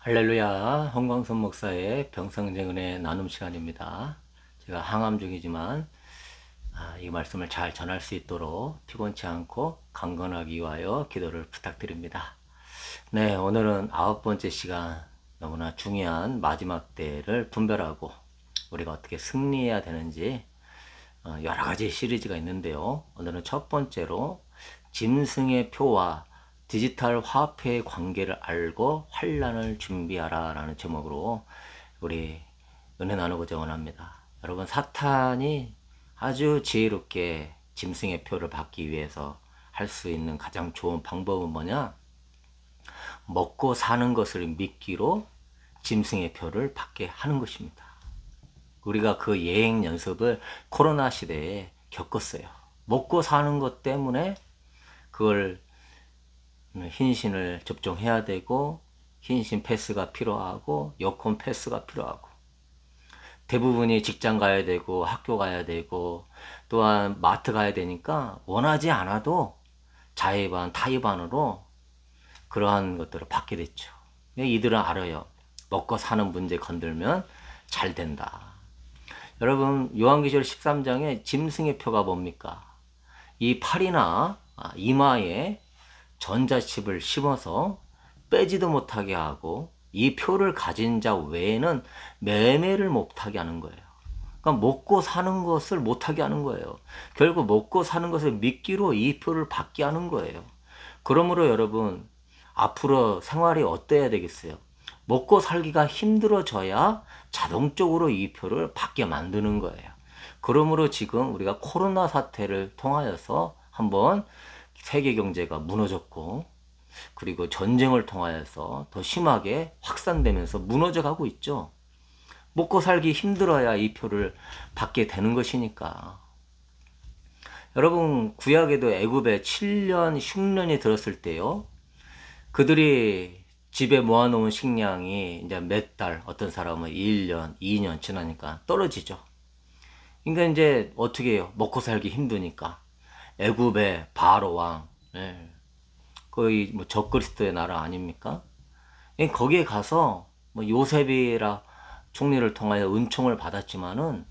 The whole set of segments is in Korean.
할렐루야, 홍광선 목사의 병성쟁은의 나눔 시간입니다. 제가 항암 중이지만 이 말씀을 잘 전할 수 있도록 피곤치 않고 강건하기 위하여 기도를 부탁드립니다. 네, 오늘은 9번째 시간, 너무나 중요한 마지막 때를 분별하고 우리가 어떻게 승리해야 되는지 여러 가지 시리즈가 있는데요. 오늘은 첫 번째로 짐승의 표와 디지털 화폐의 관계를 알고 환란을 준비하라 라는 제목으로 우리 은혜 나누고자 원합니다. 여러분, 사탄이 아주 지혜롭게 짐승의 표를 받기 위해서 할 수 있는 가장 좋은 방법은 뭐냐? 먹고 사는 것을 미끼로 짐승의 표를 받게 하는 것입니다. 우리가 그 예행 연습을 코로나 시대에 겪었어요. 먹고 사는 것 때문에 그걸 흰신을 접종해야 되고, 흰신 패스가 필요하고, 여권 패스가 필요하고, 대부분이 직장 가야 되고, 학교 가야 되고, 또한 마트 가야 되니까 원하지 않아도 자의반, 타의반으로 그러한 것들을 받게 됐죠. 이들은 알아요. 먹고 사는 문제 건들면 잘 된다. 여러분, 요한계시록 13장에 짐승의 표가 뭡니까? 이 팔이나 이마에 전자칩을 심어서 빼지도 못하게 하고 이 표를 가진 자 외에는 매매를 못하게 하는 거예요. 그러니까 먹고 사는 것을 못하게 하는 거예요. 결국 먹고 사는 것을 미끼로 이 표를 받게 하는 거예요. 그러므로 여러분, 앞으로 생활이 어때야 되겠어요? 먹고 살기가 힘들어져야 자동적으로 이 표를 받게 만드는 거예요. 그러므로 지금 우리가 코로나 사태를 통하여서 한번 세계 경제가 무너졌고, 그리고 전쟁을 통하여서 더 심하게 확산되면서 무너져 가고 있죠. 먹고 살기 힘들어야 이 표를 받게 되는 것이니까. 여러분, 구약에도 애굽에 7년 흉년이 들었을 때요, 그들이 집에 모아놓은 식량이 이제 몇 달, 어떤 사람은 1년, 2년 지나니까 떨어지죠. 그러니까 이제 어떻게 해요? 먹고 살기 힘드니까. 애굽의 바로 왕, 거의 뭐 적그리스도의 나라 아닙니까? 거기에 가서 뭐 요셉이라 총리를 통하여 은총을 받았지만은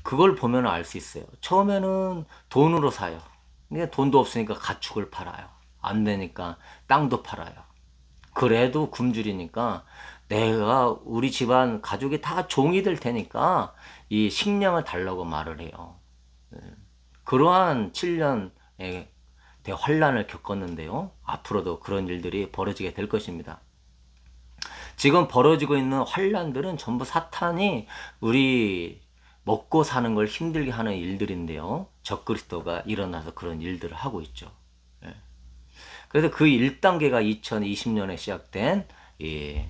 그걸 보면 알 수 있어요. 처음에는 돈으로 사요. 근데 돈도 없으니까 가축을 팔아요. 안 되니까 땅도 팔아요. 그래도 굶주리니까 내가 우리 집안 가족이 다 종이 될 테니까 이 식량을 달라고 말을 해요. 그러한 7년의 대환란을 겪었는데요. 앞으로도 그런 일들이 벌어지게 될 것입니다. 지금 벌어지고 있는 환란들은 전부 사탄이 우리 먹고 사는 걸 힘들게 하는 일들인데요. 적그리스도가 일어나서 그런 일들을 하고 있죠. 그래서 그 1단계가 2020년에 시작된 이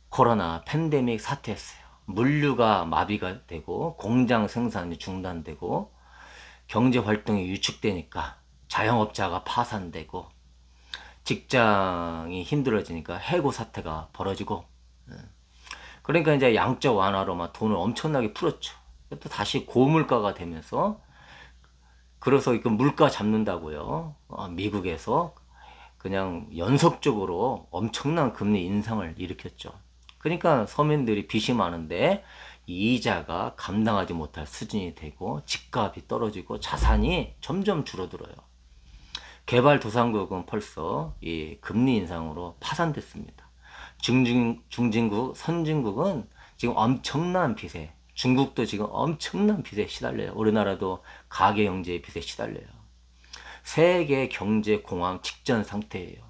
코로나 팬데믹 사태였어요. 물류가 마비가 되고 공장 생산이 중단되고 경제 활동이 위축되니까 자영업자가 파산되고 직장이 힘들어지니까 해고 사태가 벌어지고, 그러니까 이제 양적 완화로 막 돈을 엄청나게 풀었죠. 또 다시 고물가가 되면서, 그래서 이거 물가 잡는다고요. 미국에서 그냥 연속적으로 엄청난 금리 인상을 일으켰죠. 그러니까 서민들이 빚이 많은데 이자가 감당하지 못할 수준이 되고 집값이 떨어지고 자산이 점점 줄어들어요. 개발도상국은 벌써 이 금리 인상으로 파산됐습니다. 중진국, 선진국은 지금 엄청난 빚에, 중국도 지금 엄청난 빚에 시달려요. 우리나라도 가계경제의 빚에 시달려요. 세계 경제 공황 직전 상태예요.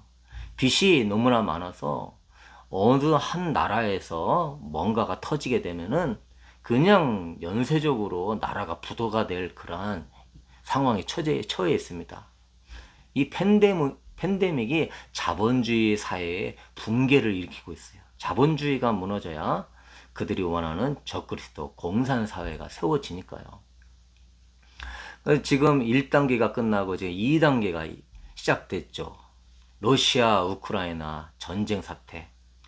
빚이 너무나 많아서 어느 한 나라에서 뭔가가 터지게 되면은 그냥 연쇄적으로 나라가 부도가 될 그러한 상황에 처해 있습니다. 이 팬데믹이 자본주의 사회의 붕괴를 일으키고 있어요. 자본주의가 무너져야 그들이 원하는 적그리스도 공산사회가 세워지니까요. 지금 1단계가 끝나고 지금 2단계가 시작됐죠. 러시아, 우크라이나 전쟁 사태.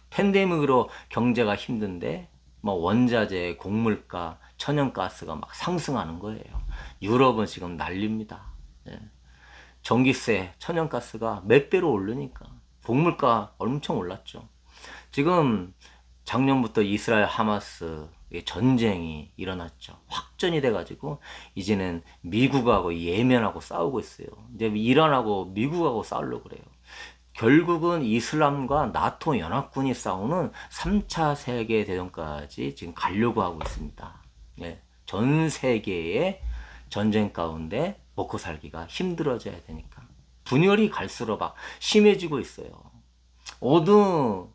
팬데믹으로 경제가 힘든데 뭐 원자재, 곡물가, 천연가스가 막 상승하는 거예요. 유럽은 지금 난립니다. 전기세, 천연가스가 몇 배로 오르니까 곡물가 엄청 올랐죠. 지금 작년부터 이스라엘 하마스 전쟁이 일어났죠. 확전이 돼가지고 이제는 미국하고 예멘하고 싸우고 있어요. 이제 이란하고 미국하고 싸우려고 그래요. 결국은 이슬람과 나토 연합군이 싸우는 3차 세계대전까지 지금 가려고 하고 있습니다. 네, 전 세계의 전쟁 가운데 먹고 살기가 힘들어져야 되니까 분열이 갈수록 막 심해지고 있어요. 어느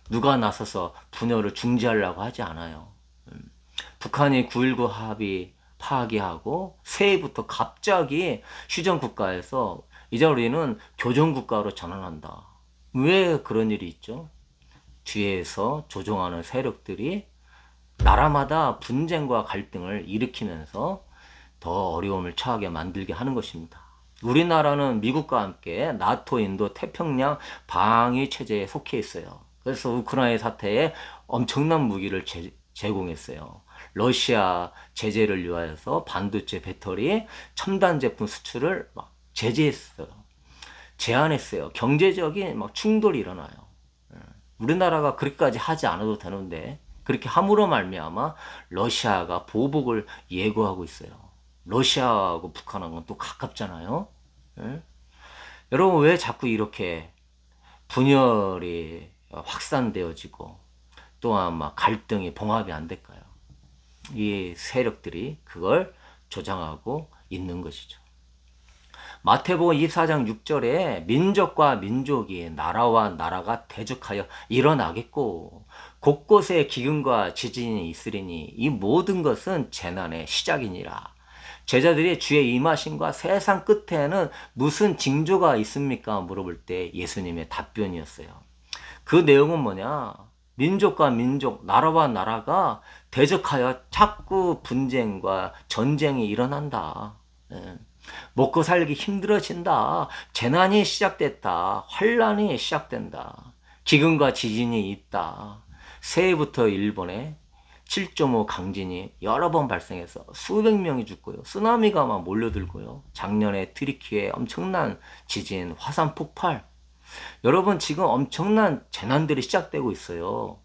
누가 나서서 분열을 중지하려고 하지 않아요. 북한이 9.19 합의 파기하고 새해부터 갑자기 휴전국가에서 이제 우리는 교전국가로 전환한다. 왜 그런 일이 있죠? 뒤에서 조종하는 세력들이 나라마다 분쟁과 갈등을 일으키면서 더 어려움을 처하게 만들게 하는 것입니다. 우리나라는 미국과 함께 나토, 인도, 태평양 방위 체제에 속해 있어요. 그래서 우크라이나 사태에 엄청난 무기를 제공했어요. 러시아 제재를 위하여서 반도체, 배터리, 첨단 제품 수출을 막 제재했어요. 제한했어요. 경제적인 막 충돌이 일어나요. 우리나라가 그렇게까지 하지 않아도 되는데 그렇게 함으로 말미암아 러시아가 보복을 예고하고 있어요. 러시아하고 북한하고는 또 가깝잖아요. 여러분 왜 자꾸 이렇게 분열이 확산되어지고 또한 막 갈등이 봉합이 안 될까요? 이 세력들이 그걸 조장하고 있는 것이죠. 마태복음 24장 6절에 민족과 민족이 나라와 나라가 대적하여 일어나겠고 곳곳에 기근과 지진이 있으리니 이 모든 것은 재난의 시작이니라. 제자들이 주의 임하심과 세상 끝에는 무슨 징조가 있습니까? 물어볼 때 예수님의 답변이었어요. 그 내용은 뭐냐? 민족과 민족, 나라와 나라가 대적하여 자꾸 분쟁과 전쟁이 일어난다. 먹고 살기 힘들어진다. 재난이 시작됐다. 환란이 시작된다. 기근과 지진이 있다. 새해부터 일본에 7.5 강진이 여러 번 발생해서 수백 명이 죽고요. 쓰나미가 막 몰려들고요. 작년에 트리키에 엄청난 지진, 화산 폭발. 여러분 지금 엄청난 재난들이 시작되고 있어요.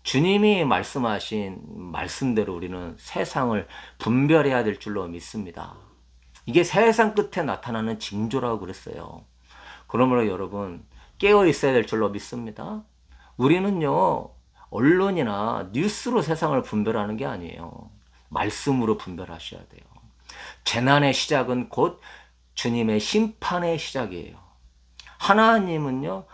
주님이 말씀하신 말씀대로 우리는 세상을 분별해야 될 줄로 믿습니다. 이게 세상 끝에 나타나는 징조라고 그랬어요. 그러므로 여러분 깨어 있어야 될 줄로 믿습니다. 우리는요 언론이나 뉴스로 세상을 분별하는 게 아니에요. 말씀으로 분별하셔야 돼요. 재난의 시작은 곧 주님의 심판의 시작이에요. 하나님은요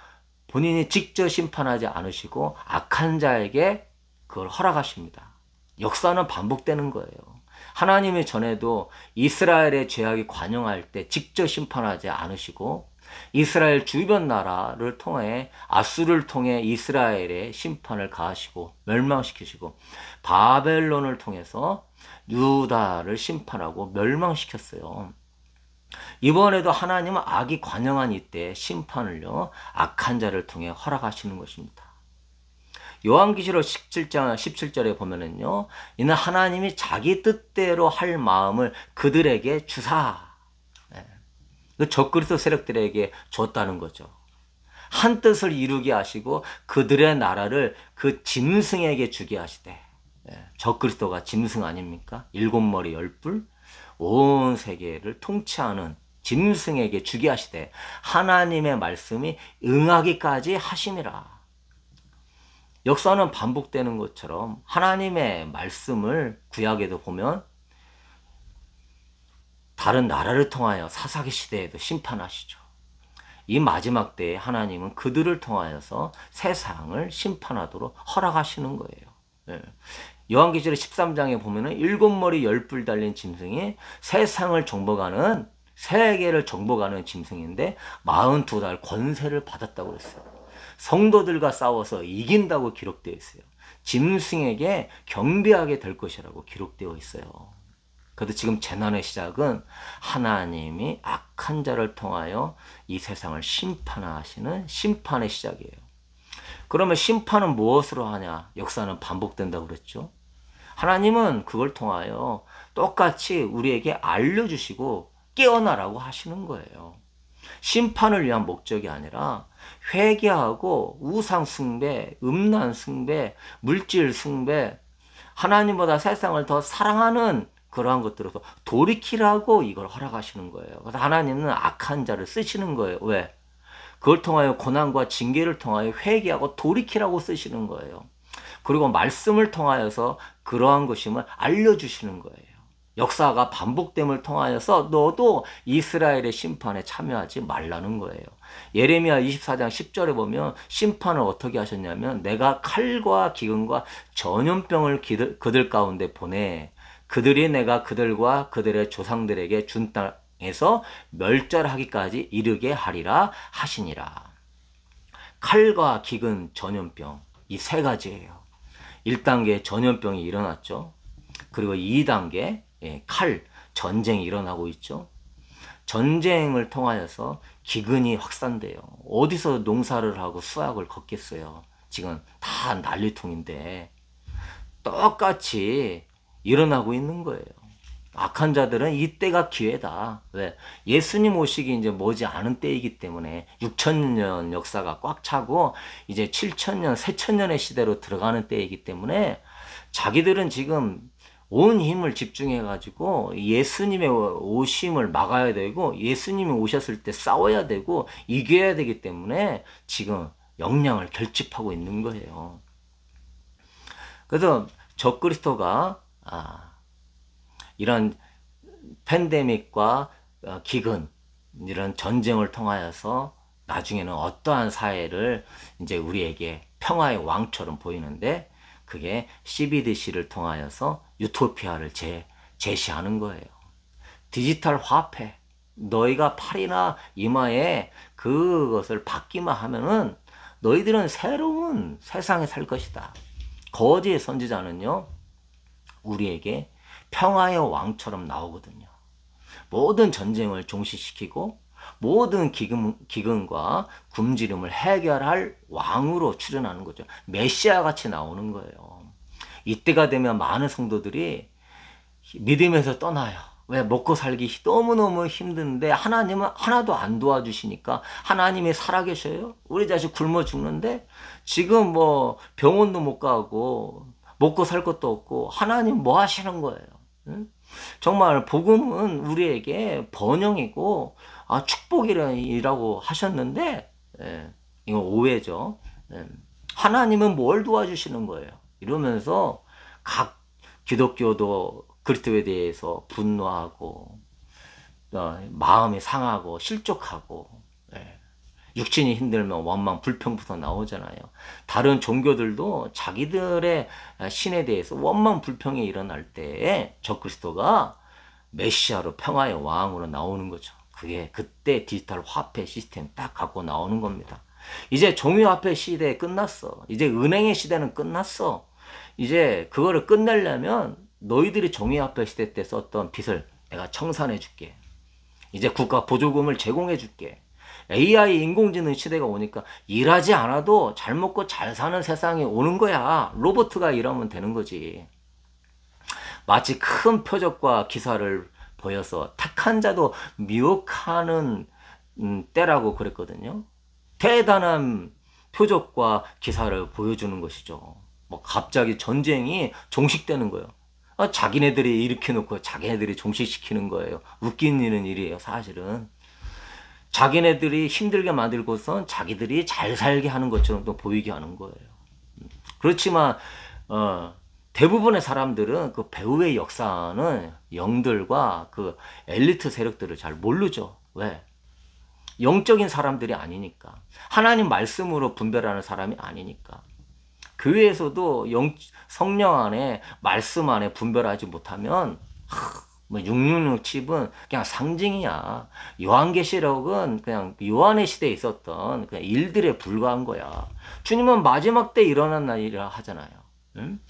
본인이 직접 심판하지 않으시고 악한 자에게 그걸 허락하십니다. 역사는 반복되는 거예요. 하나님이 전에도 이스라엘의 죄악이 관영할 때 직접 심판하지 않으시고 이스라엘 주변 나라를 통해 아수르를 통해 이스라엘의 심판을 가하시고 멸망시키시고 바벨론을 통해서 유다를 심판하고 멸망시켰어요. 이번에도 하나님은 악이 관영한 이때 심판을요 악한 자를 통해 허락하시는 것입니다. 요한계시록 17장 17절에 보면은요 이는 하나님이 자기 뜻대로 할 마음을 그들에게 주사 적그리스도 세력들에게 줬다는 거죠. 한 뜻을 이루게 하시고 그들의 나라를 그 짐승에게 주게 하시되 적그리스도가 짐승 아닙니까? 7머리 10뿔 온 세계를 통치하는 짐승에게 주게 하시되 하나님의 말씀이 응하기까지 하심이라. 역사는 반복되는 것처럼 하나님의 말씀을 구약에도 보면 다른 나라를 통하여 사사기 시대에도 심판하시죠. 이 마지막 때에 하나님은 그들을 통하여서 세상을 심판하도록 허락하시는 거예요. 요한계시록 13장에 보면은 7머리 10뿔 달린 짐승이 세상을 정복하는 세계를 정복하는 짐승인데 42달 권세를 받았다고 그랬어요. 성도들과 싸워서 이긴다고 기록되어 있어요. 짐승에게 경배하게 될 것이라고 기록되어 있어요. 그래도 지금 재난의 시작은 하나님이 악한 자를 통하여 이 세상을 심판하시는 심판의 시작이에요. 그러면 심판은 무엇으로 하냐? 역사는 반복된다고 그랬죠. 하나님은 그걸 통하여 똑같이 우리에게 알려주시고 깨어나라고 하시는 거예요. 심판을 위한 목적이 아니라 회개하고 우상 숭배, 음란 숭배, 물질 숭배, 하나님보다 세상을 더 사랑하는 그러한 것들에서 돌이키라고 이걸 허락하시는 거예요. 그래서 하나님은 악한 자를 쓰시는 거예요. 왜? 그걸 통하여 고난과 징계를 통하여 회개하고 돌이키라고 쓰시는 거예요. 그리고 말씀을 통하여서 그러한 것임을 알려주시는 거예요. 역사가 반복됨을 통하여서 너도 이스라엘의 심판에 참여하지 말라는 거예요. 예레미야 24장 10절에 보면 심판을 어떻게 하셨냐면 내가 칼과 기근과 전염병을 그들 가운데 보내 그들이 내가 그들과 그들의 조상들에게 준 땅에서 멸절하기까지 이르게 하리라 하시니라. 칼과 기근, 전염병 이 세 가지예요. 1단계 전염병이 일어났죠. 그리고 2단계 칼, 전쟁이 일어나고 있죠. 전쟁을 통하여서 기근이 확산돼요. 어디서 농사를 하고 수확을 걷겠어요. 지금 다 난리통인데 똑같이 일어나고 있는 거예요. 악한 자들은 이때가 기회다. 왜? 예수님 오시기 이제 머지 않은 때이기 때문에 6,000년 역사가 꽉 차고 이제 7,000년, 새천년의 시대로 들어가는 때이기 때문에 자기들은 지금 온 힘을 집중해 가지고 예수님의 오심을 막아야 되고 예수님이 오셨을 때 싸워야 되고 이겨야 되기 때문에 지금 역량을 결집하고 있는 거예요. 그래서 적그리스도가 이런 팬데믹과 기근 이런 전쟁을 통하여서 나중에는 어떠한 사회를 이제 우리에게 평화의 왕처럼 보이는데 그게 CBDC를 통하여서 유토피아를 제시하는 거예요. 디지털 화폐 너희가 팔이나 이마에 그것을 받기만 하면은 너희들은 새로운 세상에 살 것이다. 거짓 선지자는요 우리에게 평화의 왕처럼 나오거든요. 모든 전쟁을 종식시키고 모든 기근과 굶주림을 해결할 왕으로 출현하는 거죠. 메시아 같이 나오는 거예요. 이때가 되면 많은 성도들이 믿음에서 떠나요. 왜? 먹고 살기 너무너무 힘든데 하나님은 하나도 안 도와주시니까 하나님이 살아계셔요? 우리 자식 굶어 죽는데 지금 뭐 병원도 못 가고 먹고 살 것도 없고 하나님 뭐 하시는 거예요? 응? 정말 복음은 우리에게 번영이고 축복이라고 하셨는데 이건 오해죠. 하나님은 뭘 도와주시는 거예요? 이러면서 각 기독교도 그리스도에 대해서 분노하고 마음이 상하고 실족하고 육신이 힘들면 원망 불평부터 나오잖아요. 다른 종교들도 자기들의 신에 대해서 원망 불평이 일어날 때에 적그리스도가 메시아로 평화의 왕으로 나오는 거죠. 그게 그때 디지털 화폐 시스템 딱 갖고 나오는 겁니다. 이제 종이화폐 시대 끝났어. 이제 은행의 시대는 끝났어. 이제 그거를 끝내려면 너희들이 종이화폐 시대 때 썼던 빚을 내가 청산해 줄게. 이제 국가 보조금을 제공해 줄게. AI 인공지능 시대가 오니까 일하지 않아도 잘 먹고 잘 사는 세상이 오는 거야. 로봇가 일하면 되는 거지. 마치 큰 표적과 기사를 보여서 택한 자도 미혹하는 때라고 그랬거든요. 대단한 표적과 기사를 보여주는 것이죠. 뭐 갑자기 전쟁이 종식되는 거예요. 자기네들이 일으켜놓고 자기네들이 종식시키는 거예요. 웃기는 일이에요, 사실은. 자기네들이 힘들게 만들고선 자기들이 잘 살게 하는 것처럼 또 보이게 하는 거예요. 그렇지만 대부분의 사람들은 그 배후의 역사는 영들과 그 엘리트 세력들을 잘 모르죠. 왜? 영적인 사람들이 아니니까. 하나님 말씀으로 분별하는 사람이 아니니까. 교회에서도 성령 안에 말씀 안에 분별하지 못하면 뭐 666칩은 그냥 상징이야. 요한계시록은 그냥 요한의 시대에 있었던 그냥 일들에 불과한 거야. 주님은 마지막 때 일어난 날이라 하잖아요. 응?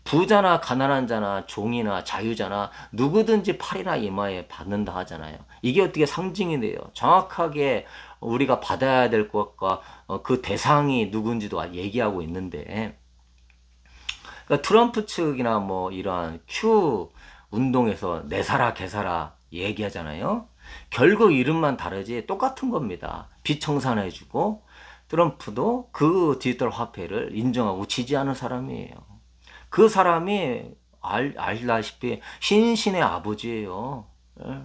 부자나 가난한 자나 종이나 자유자나 누구든지 팔이나 이마에 받는다 하잖아요. 이게 어떻게 상징이 돼요? 정확하게 우리가 받아야 될 것과 그 대상이 누군지도 얘기하고 있는데, 그러니까 트럼프 측이나 뭐 이러한 큐 운동에서 내사라 개사라 얘기하잖아요. 결국 이름만 다르지 똑같은 겁니다. 빚 청산해주고 트럼프도 그 디지털 화폐를 인정하고 지지하는 사람이에요. 그 사람이 알다시피 신신의 아버지예요. 예.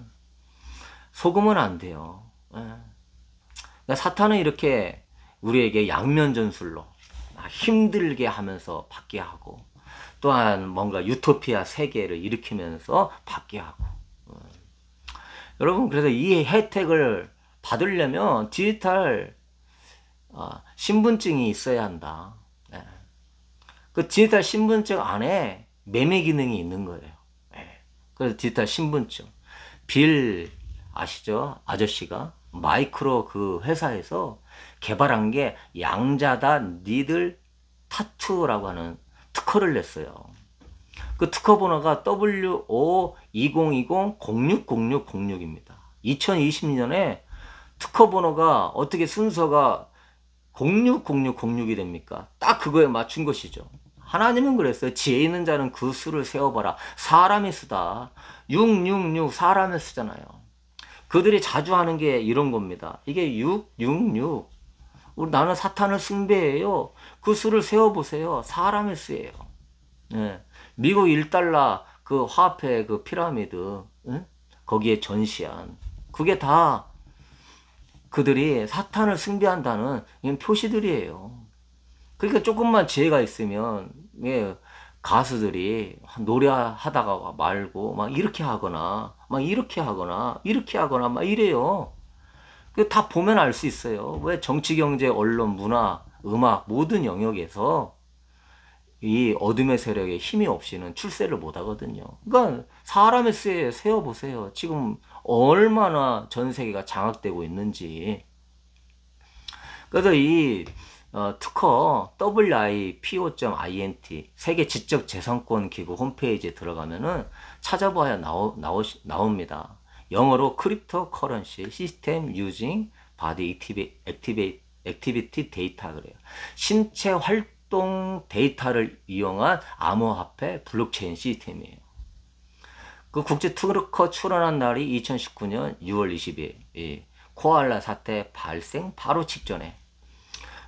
속으면 안 돼요. 예. 그러니까 사탄은 이렇게 우리에게 양면 전술로 힘들게 하면서 받게 하고, 또한 뭔가 유토피아 세계를 일으키면서 받게 하고. 여러분, 그래서 이 혜택을 받으려면 디지털 신분증이 있어야 한다. 예. 그 디지털 신분증 안에 매매 기능이 있는 거예요. 예. 그래서 디지털 신분증. 빌 아시죠? 아저씨가 마이크로 그 회사에서 개발한 게 양자다 니들 타투라고 하는 특허를 냈어요. 그 특허 번호가 WO2020-060606입니다. 2020년에 특허 번호가 어떻게 순서가 060606이 됩니까? 딱 그거에 맞춘 것이죠. 하나님은 그랬어요. 지혜 있는 자는 그 수를 세어봐라. 사람이 쓰다. 666 사람이 쓰잖아요. 그들이 자주 하는 게 이런 겁니다. 이게 666. 나는 사탄을 숭배해요. 그 수를 세어보세요. 사람의 수예요. 네. 미국 1달러 그 화폐 그 피라미드, 응? 거기에 전시한 그게 다 그들이 사탄을 숭배한다는 표시들이에요. 그러니까 조금만 지혜가 있으면, 예, 가수들이 노래하다가 말고 막 이렇게 하거나 막 이렇게 하거나 이렇게 하거나 막 이래요. 다 보면 알 수 있어요. 왜 정치, 경제, 언론, 문화, 음악 모든 영역에서 이 어둠의 세력에 힘이 없이는 출세를 못 하거든요. 그러니까 사람의 쇠에 세어보세요. 지금 얼마나 전 세계가 장악되고 있는지. 그래서 이 특허 WIPO.INT 세계 지적 재산권 기구 홈페이지에 들어가면은 찾아봐야 나옵니다. 영어로 크립토 커런시 시스템 유징 바디 액티비티 데이터 그래요. 신체 활동 데이터를 이용한 암호화폐 블록체인 시스템이에요. 그 국제 특허 출원한 날이 2019년 6월 20일. 코알라 사태 발생 바로 직전에.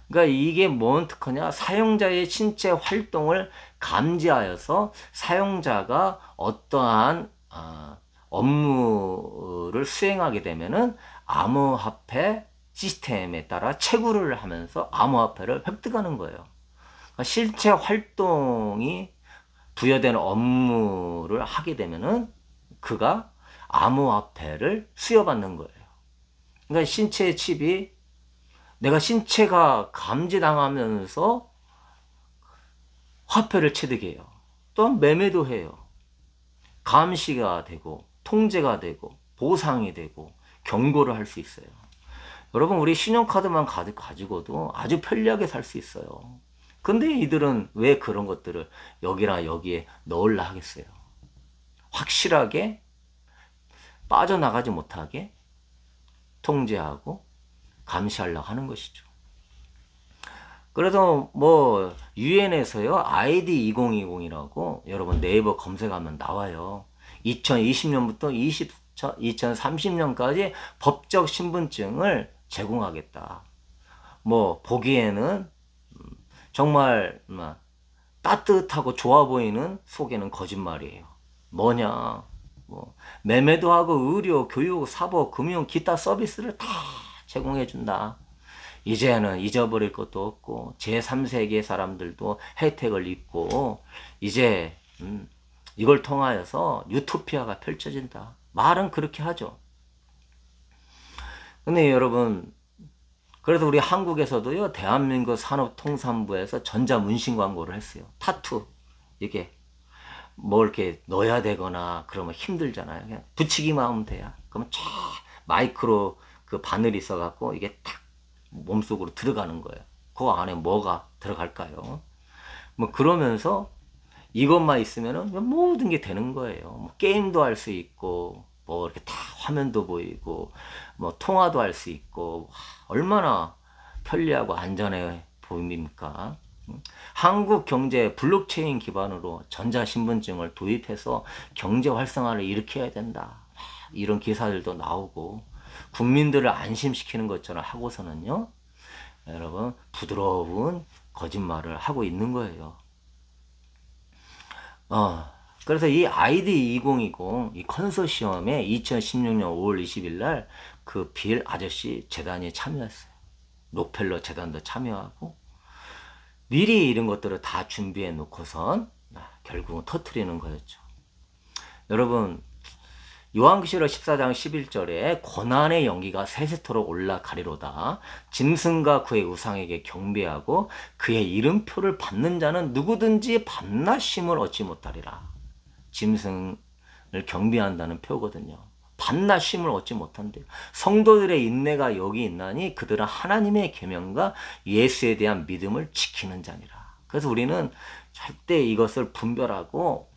그러니까 이게 뭔 특허냐? 사용자의 신체 활동을 감지하여서 사용자가 어떠한 업무를 수행하게 되면은 암호화폐 시스템에 따라 채굴을 하면서 암호화폐를 획득하는 거예요. 그러니까 신체 활동이 부여되는 업무를 하게 되면은 그가 암호화폐를 수여받는 거예요. 그러니까 신체의 칩이 내가 신체가 감지당하면서 화폐를 취득해요. 또한 매매도 해요. 감시가 되고 통제가 되고 보상이 되고 경고를 할 수 있어요. 여러분, 우리 신용카드만 가지고도 아주 편리하게 살 수 있어요. 근데 이들은 왜 그런 것들을 여기나 여기에 넣으려 하겠어요? 확실하게 빠져나가지 못하게 통제하고 감시하려고 하는 것이죠. 그래서 뭐 유엔에서요 ID 2020이라고 여러분 네이버 검색하면 나와요. 2020년부터 2030년까지 법적 신분증을 제공하겠다. 뭐 보기에는 정말 따뜻하고 좋아 보이는 속에는 거짓말이에요. 뭐냐? 뭐 매매도 하고 의료, 교육, 사법, 금융, 기타 서비스를 다 제공해 준다. 이제는 잊어버릴 것도 없고 제3세계 사람들도 혜택을 입고 이제 이걸 통하여서 유토피아가 펼쳐진다. 말은 그렇게 하죠. 근데 여러분, 그래서 우리 한국에서도요 대한민국 산업통상부에서 전자문신 광고를 했어요. 타투 이게 뭐 이렇게 넣어야 되거나 그러면 힘들잖아요. 그냥 붙이기만 하면 돼요. 그러면 쫙 마이크로 그 바늘이 있어갖고 이게 탁 몸속으로 들어가는 거예요. 그 안에 뭐가 들어갈까요? 뭐 그러면서 이것만 있으면은 모든 게 되는 거예요. 뭐 게임도 할 수 있고 뭐 이렇게 다 화면도 보이고 뭐 통화도 할 수 있고 얼마나 편리하고 안전해 보입니까? 한국 경제 블록체인 기반으로 전자신분증을 도입해서 경제 활성화를 일으켜야 된다. 이런 기사들도 나오고 국민들을 안심시키는 것처럼 하고서는요. 여러분 부드러운 거짓말을 하고 있는 거예요. 그래서 이 아이디 2020 이 컨소시엄에 2016년 5월 20일 날 그 빌 아저씨 재단이 참여했어요. 록펠러 재단도 참여하고 미리 이런 것들을 다 준비해 놓고선 결국은 터트리는 거였죠. 여러분 요한계시록 14장 11절에 고난의 연기가 세세토록 올라가리로다. 짐승과 그의 우상에게 경배하고 그의 이름표를 받는 자는 누구든지 밤낮 쉼을 얻지 못하리라. 짐승을 경배한다는 표거든요. 밤낮 쉼을 얻지 못한대요. 성도들의 인내가 여기 있나니 그들은 하나님의 계명과 예수에 대한 믿음을 지키는 자니라. 그래서 우리는 절대 이것을 분별하고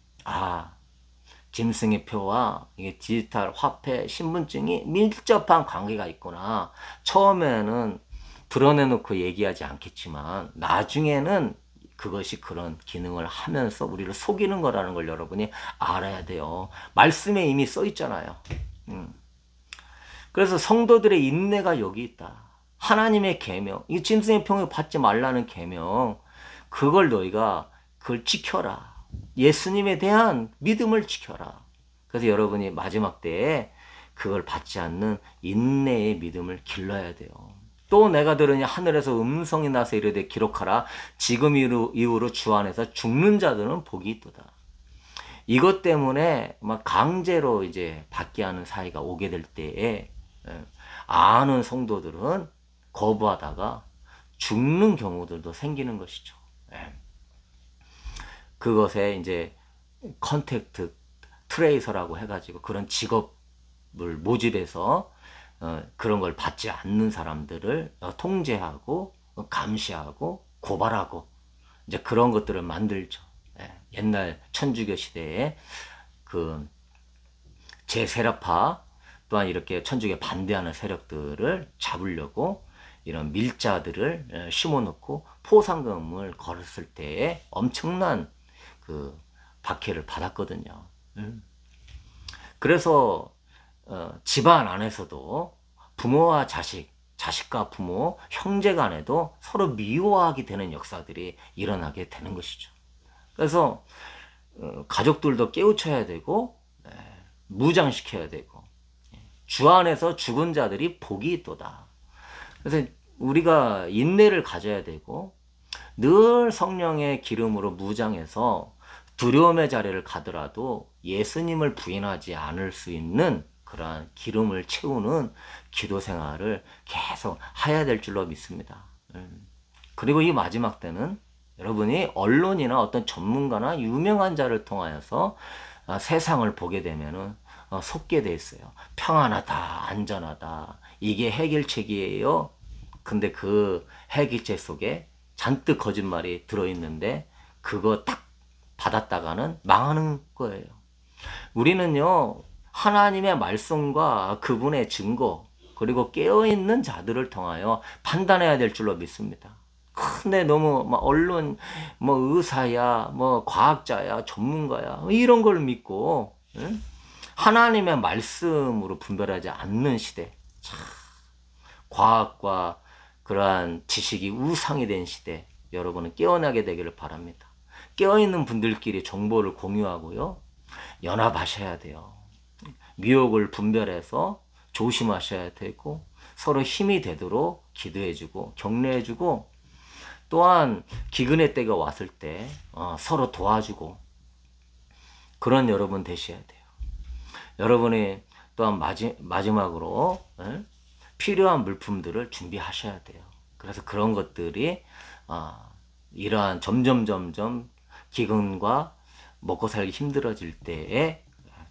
짐승의 표와 이게 디지털 화폐 신분증이 밀접한 관계가 있구나. 처음에는 드러내놓고 얘기하지 않겠지만 나중에는 그것이 그런 기능을 하면서 우리를 속이는 거라는 걸 여러분이 알아야 돼요. 말씀에 이미 써 있잖아요. 그래서 성도들의 인내가 여기 있다. 하나님의 계명, 이 짐승의 표를 받지 말라는 계명, 그걸 너희가 그걸 지켜라. 예수님에 대한 믿음을 지켜라. 그래서 여러분이 마지막 때에 그걸 받지 않는 인내의 믿음을 길러야 돼요. 또 내가 들으니 하늘에서 음성이 나서 이르되 기록하라. 지금 이후로 주 안에서 죽는 자들은 복이 있도다. 이것 때문에 막 강제로 이제 받게 하는 사이가 오게 될 때에 아는 성도들은 거부하다가 죽는 경우들도 생기는 것이죠. 그것에 이제 컨택트 트레이서라고 해가지고 그런 직업을 모집해서 그런 걸 받지 않는 사람들을 통제하고 감시하고 고발하고 이제 그런 것들을 만들죠. 옛날 천주교 시대에 그 제세력파 또한 이렇게 천주교에 반대하는 세력들을 잡으려고 이런 밀자들을 심어놓고 포상금을 걸었을 때에 엄청난 그 박해를 받았거든요. 그래서 집안 안에서도 부모와 자식, 자식과 부모, 형제 간에도 서로 미워하게 되는 역사들이 일어나게 되는 것이죠. 그래서 가족들도 깨우쳐야 되고 무장시켜야 되고 주 안에서 죽은 자들이 복이 있도다. 그래서 우리가 인내를 가져야 되고 늘 성령의 기름으로 무장해서 두려움의 자리를 가더라도 예수님을 부인하지 않을 수 있는 그러한 기름을 채우는 기도 생활을 계속 해야 될 줄로 믿습니다. 그리고 이 마지막 때는 여러분이 언론이나 어떤 전문가나 유명한 자를 통하여서 세상을 보게 되면은 속게 돼 있어요. 평안하다, 안전하다. 이게 해결책이에요. 근데 그 해결책 속에 잔뜩 거짓말이 들어있는데 그거 딱 받았다가는 망하는 거예요. 우리는요, 하나님의 말씀과 그분의 증거, 그리고 깨어있는 자들을 통하여 판단해야 될 줄로 믿습니다. 근데 너무 막 언론, 뭐 의사야, 뭐 과학자야, 전문가야, 이런 걸 믿고, 응? 하나님의 말씀으로 분별하지 않는 시대. 참, 과학과 그러한 지식이 우상이 된 시대, 여러분은 깨어나게 되기를 바랍니다. 깨어있는 분들끼리 정보를 공유하고요. 연합하셔야 돼요. 미혹을 분별해서 조심하셔야 되고 서로 힘이 되도록 기도해주고 격려해주고 또한 기근의 때가 왔을 때 서로 도와주고 그런 여러분 되셔야 돼요. 여러분이 또한 마지막으로 필요한 물품들을 준비하셔야 돼요. 그래서 그런 것들이 이러한 점점 기근과 먹고 살기 힘들어질 때에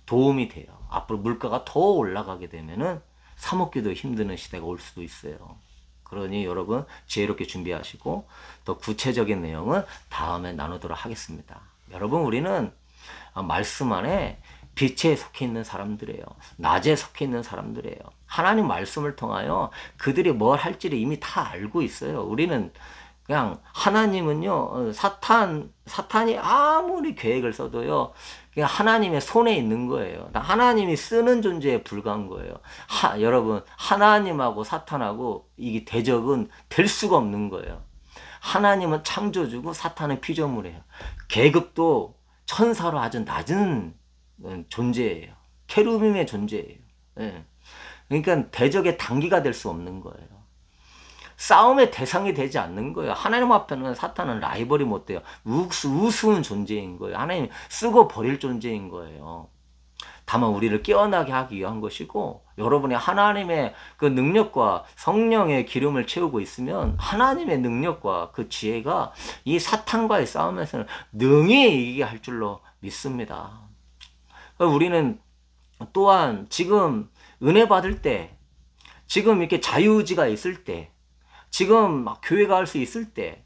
도움이 돼요. 앞으로 물가가 더 올라가게 되면은 사 먹기도 힘드는 시대가 올 수도 있어요. 그러니 여러분 지혜롭게 준비하시고 더 구체적인 내용은 다음에 나누도록 하겠습니다. 여러분 우리는 말씀 안에 빛에 속해 있는 사람들이에요. 낮에 속해 있는 사람들이에요. 하나님 말씀을 통하여 그들이 뭘 할지를 이미 다 알고 있어요. 우리는 그냥 하나님은요, 사탄이 아무리 계획을 써도요, 그냥 하나님의 손에 있는 거예요. 하나님이 쓰는 존재에 불과한 거예요. 여러분, 하나님하고 사탄하고 이게 대적은 될 수가 없는 거예요. 하나님은 창조주고 사탄은 피조물이에요. 계급도 천사로 아주 낮은 존재예요. 케루빔의 존재예요. 예. 그러니까 대적의 단기가 될 수 없는 거예요. 싸움의 대상이 되지 않는 거예요. 하나님 앞에는 사탄은 라이벌이 못 돼요. 우스운 존재인 거예요. 하나님 쓰고 버릴 존재인 거예요. 다만 우리를 깨어나게 하기 위한 것이고, 여러분이 하나님의 그 능력과 성령의 기름을 채우고 있으면 하나님의 능력과 그 지혜가 이 사탄과의 싸움에서는 능히 이기게 할 줄로 믿습니다. 우리는 또한 지금 은혜 받을 때, 지금 이렇게 자유의지가 있을 때, 지금 막 교회 갈 수 있을 때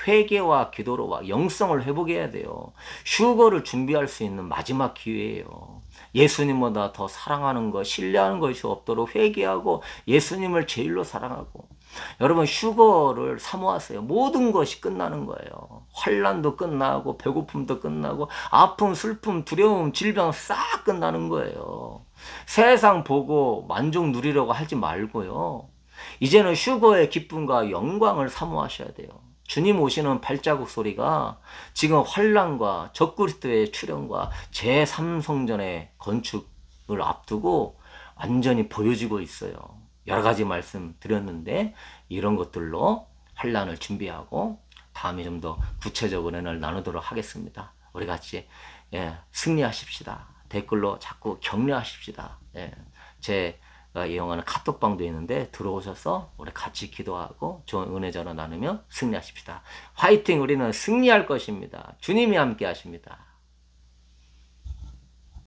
회개와 기도로 영성을 회복해야 돼요. 휴거를 준비할 수 있는 마지막 기회예요. 예수님보다 더 사랑하는 것, 신뢰하는 것이 없도록 회개하고 예수님을 제일로 사랑하고, 여러분 휴거를 사모하세요. 모든 것이 끝나는 거예요. 환난도 끝나고 배고픔도 끝나고 아픔, 슬픔, 두려움, 질병 싹 끝나는 거예요. 세상 보고 만족 누리려고 하지 말고요. 이제는 휴거의 기쁨과 영광을 사모하셔야 돼요. 주님 오시는 발자국 소리가 지금 환난과 적그리스도의 출현과 제3성전의 건축을 앞두고 완전히 보여지고 있어요. 여러 가지 말씀 드렸는데 이런 것들로 환난을 준비하고 다음에 좀 더 구체적으로 은혜를 나누도록 하겠습니다. 우리 같이 승리하십시다. 댓글로 자꾸 격려하십시다. 제가 이용하는 카톡방도 있는데 들어오셔서 우리 같이 기도하고 좋은 은혜 전화 나누며 승리하십시다. 화이팅! 우리는 승리할 것입니다. 주님이 함께 하십니다.